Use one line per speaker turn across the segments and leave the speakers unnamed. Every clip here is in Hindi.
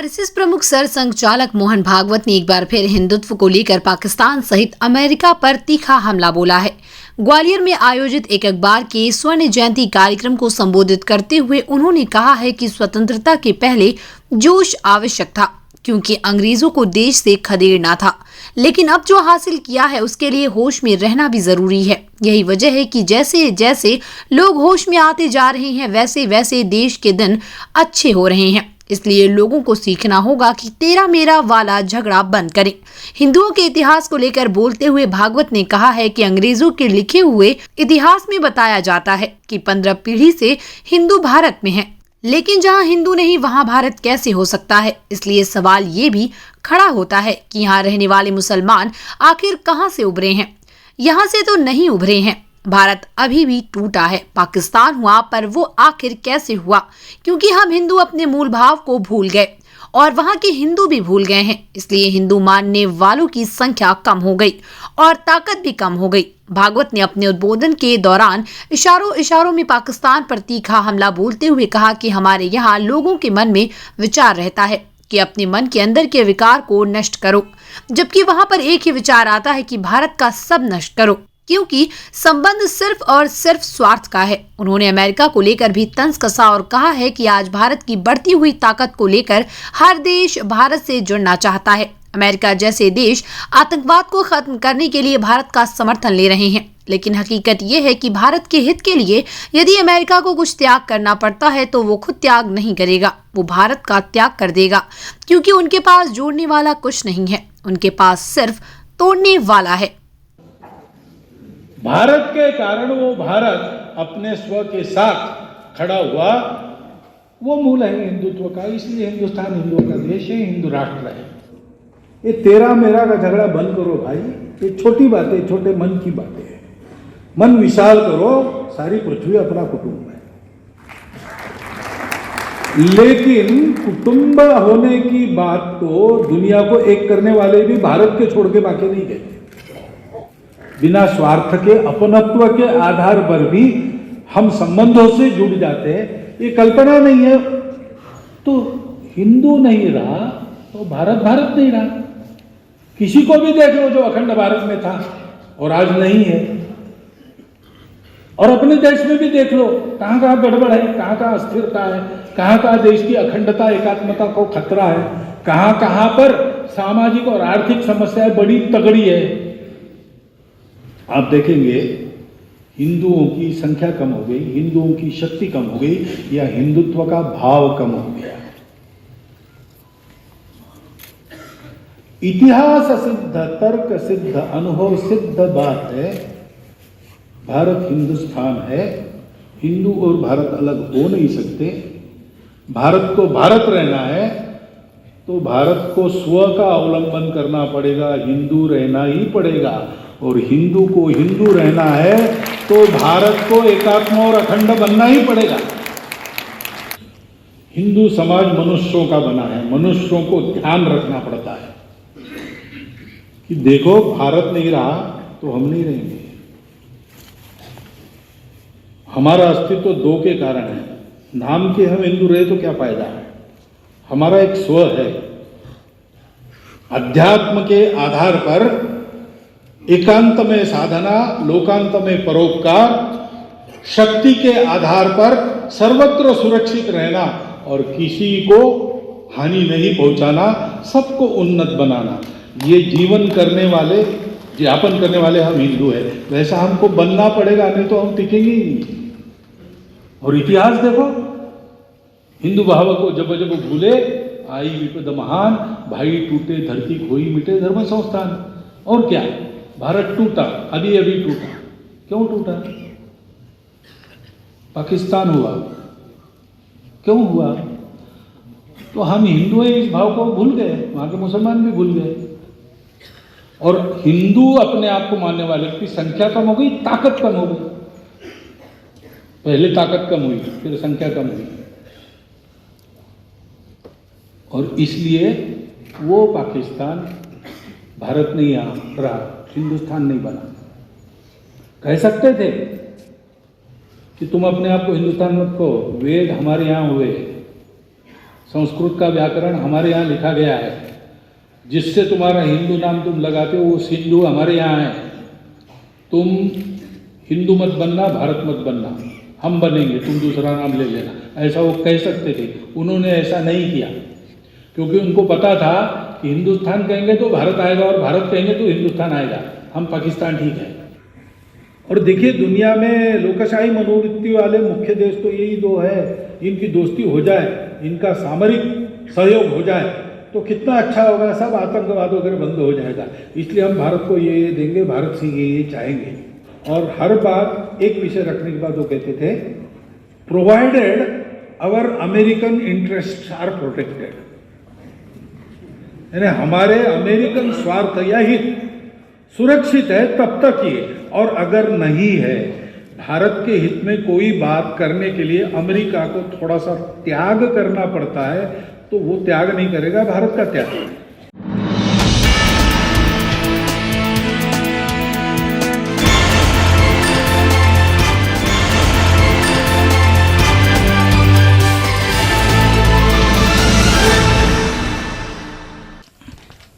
आरएसएस प्रमुख सर संघचालक मोहन भागवत ने एक बार फिर हिंदुत्व को लेकर पाकिस्तान सहित अमेरिका पर तीखा हमला बोला है। ग्वालियर में आयोजित एक अखबार के स्वर्ण जयंती कार्यक्रम को संबोधित करते हुए उन्होंने कहा है कि स्वतंत्रता के पहले जोश आवश्यक था, क्योंकि अंग्रेजों को देश से खदेड़ना था, लेकिन अब जो हासिल किया है उसके लिए होश में रहना भी जरूरी है। यही वजह है कि जैसे जैसे लोग होश में आते जा रहे हैं, वैसे वैसे देश के दिन अच्छे हो रहे हैं। इसलिए लोगों को सीखना होगा कि तेरा मेरा वाला झगड़ा बंद करें। हिंदुओं के इतिहास को लेकर बोलते हुए भागवत ने कहा है कि अंग्रेजों के लिखे हुए इतिहास में बताया जाता है कि 15 पीढ़ी से हिंदू भारत में हैं, लेकिन जहां हिंदू नहीं वहां भारत कैसे हो सकता है। इसलिए सवाल ये भी खड़ा होता है कि यहाँ रहने वाले मुसलमान आखिर कहां से उभरे हैं। यहाँ से तो नहीं उभरे हैं। भारत अभी भी टूटा है। पाकिस्तान हुआ, पर वो आखिर कैसे हुआ? क्योंकि हम हिंदू अपने मूल भाव को भूल गए और वहां के हिंदू भी भूल गए हैं। इसलिए हिंदू मानने वालों की संख्या कम हो गई और ताकत भी कम हो गई। भागवत ने अपने उद्बोधन के दौरान इशारों में पाकिस्तान पर तीखा हमला बोलते हुए कहा कि हमारे यहाँ लोगों के मन में विचार रहता है कि अपने मन के अंदर के विकार को नष्ट करो, जबकि वहां पर एक ही विचार आता है कि भारत का सब नष्ट करो, क्योंकि संबंध सिर्फ और सिर्फ स्वार्थ का है। उन्होंने अमेरिका को लेकर भी तंज कसा और कहा है कि आज भारत की बढ़ती हुई ताकत को लेकर हर देश भारत से जुड़ना चाहता है। अमेरिका जैसे देश आतंकवाद को खत्म करने के लिए भारत का समर्थन ले रहे हैं, लेकिन हकीकत यह है कि भारत के हित के लिए यदि अमेरिका को कुछ त्याग करना पड़ता है तो वो खुद त्याग नहीं करेगा, वो भारत का त्याग कर देगा, क्योंकि उनके पास जोड़ने वाला कुछ नहीं है, उनके पास सिर्फ तोड़ने वाला है।
भारत के कारण वो भारत अपने स्व के साथ खड़ा हुआ, वो मूल है हिंदुत्व का। इसलिए हिंदुस्तान हिंदुओं का देश है, हिंदू राष्ट्र है। ये तेरा मेरा का झगड़ा बंद करो भाई। ये छोटी बातें, छोटे मन की बातें हैं। मन विशाल करो, सारी पृथ्वी अपना कुटुंब है। लेकिन कुटुंब होने की बात तो दुनिया को एक करने वाले भी भारत के छोड़ के बाकी नहीं कहते। बिना स्वार्थ के, अपनत्व के आधार पर भी हम संबंधों से जुड़ जाते हैं। ये कल्पना नहीं है। तो हिंदू नहीं रहा तो भारत भारत नहीं रहा। किसी को भी देख लो जो अखंड भारत में था और आज नहीं है, और अपने देश में भी देख लो कहां कहां गड़बड़ है, कहां कहां अस्थिरता है, कहां कहां देश की अखंडता एकात्मता को खतरा है, कहां कहां पर सामाजिक और आर्थिक समस्याएं बड़ी तगड़ी है। आप देखेंगे हिंदुओं की संख्या कम हो गई, हिंदुओं की शक्ति कम हो गई, या हिंदुत्व का भाव कम हो गया। इतिहास सिद्ध, तर्क सिद्ध, अनुभव सिद्ध बात है, भारत हिंदुस्तान है। हिंदू और भारत अलग हो नहीं सकते। भारत को भारत रहना है तो भारत को स्व का अवलंबन करना पड़ेगा, हिंदू रहना ही पड़ेगा। और हिंदू को हिंदू रहना है तो भारत को एकात्म और अखंड बनना ही पड़ेगा। हिंदू समाज मनुष्यों का बना है, मनुष्यों को ध्यान रखना पड़ता है कि देखो भारत नहीं रहा तो हम नहीं रहेंगे। हमारा अस्तित्व दो के कारण है। नाम के हम हिंदू रहे तो क्या फायदा है। हमारा एक स्व है, अध्यात्म के आधार पर एकांत में साधना, लोकांत में परोपकार, शक्ति के आधार पर सर्वत्र सुरक्षित रहना और किसी को हानि नहीं पहुंचाना, सबको उन्नत बनाना, ये जीवन करने वाले, यापन करने वाले हम हिंदू हैं। वैसा हमको बनना पड़ेगा, नहीं तो हम टिकेंगे ही नहीं। और इतिहास देखो, हिंदू भाव को जब जब भूले आई विपद महान, भाई टूटे धरती खोई मिटे धर्म संस्थान। और क्या, भारत टूटा, अभी अभी टूटा। क्यों टूटा? पाकिस्तान हुआ। क्यों हुआ? तो हम हिंदू इस भाव को भूल गए, वहां के मुसलमान भी भूल गए। और हिंदू अपने आप को मानने वाले की संख्या कम हो गई, ताकत कम हो गई। पहले ताकत कम हुई, फिर संख्या कम हुई, और इसलिए वो पाकिस्तान भारत नहीं रहा, हिंदुस्तान नहीं बना। कह सकते थे कि तुम अपने आप को हिंदुस्तान मत कहो, वेद हमारे यहाँ हुए, संस्कृत का व्याकरण हमारे यहाँ लिखा गया है, जिससे तुम्हारा हिंदू नाम तुम लगाते हो वो सिंधु हमारे यहाँ है। तुम हिंदू मत बनना, भारत मत बनना, हम बनेंगे, तुम दूसरा नाम ले लेना, ऐसा वो कह सकते थे। उन्होंने ऐसा नहीं किया, क्योंकि उनको पता था कि हिंदुस्तान कहेंगे तो भारत आएगा और भारत कहेंगे तो हिंदुस्तान आएगा, हम पाकिस्तान ठीक है। और देखिए, दुनिया में लोकशाही मनोवृत्ति वाले मुख्य देश तो यही दो है। इनकी दोस्ती हो जाए, इनका सामरिक सहयोग हो जाए तो कितना अच्छा होगा, सब आतंकवाद वगैरह बंद हो जाएगा। इसलिए हम भारत को ये देंगे, भारत से ये चाहेंगे। और हर बार एक विषय रखने के बाद वो कहते थे, provided our American interest are protected, यानी हमारे अमेरिकन स्वार्थ या हित सुरक्षित है तब तक ये, और अगर नहीं है, भारत के हित में कोई बात करने के लिए अमेरिका को थोड़ा सा त्याग करना पड़ता है, तो वो त्याग नहीं करेगा, भारत का त्याग है।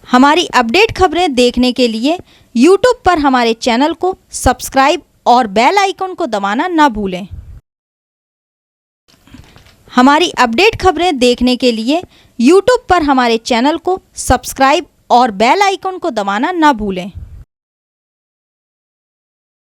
हमारी अपडेट खबरें देखने के लिए YouTube पर हमारे चैनल को सब्सक्राइब और बेल आइकन को दबाना ना भूलें। हमारी अपडेट खबरें देखने के लिए YouTube पर हमारे चैनल को सब्सक्राइब और बेल आइकन को दबाना ना भूलें।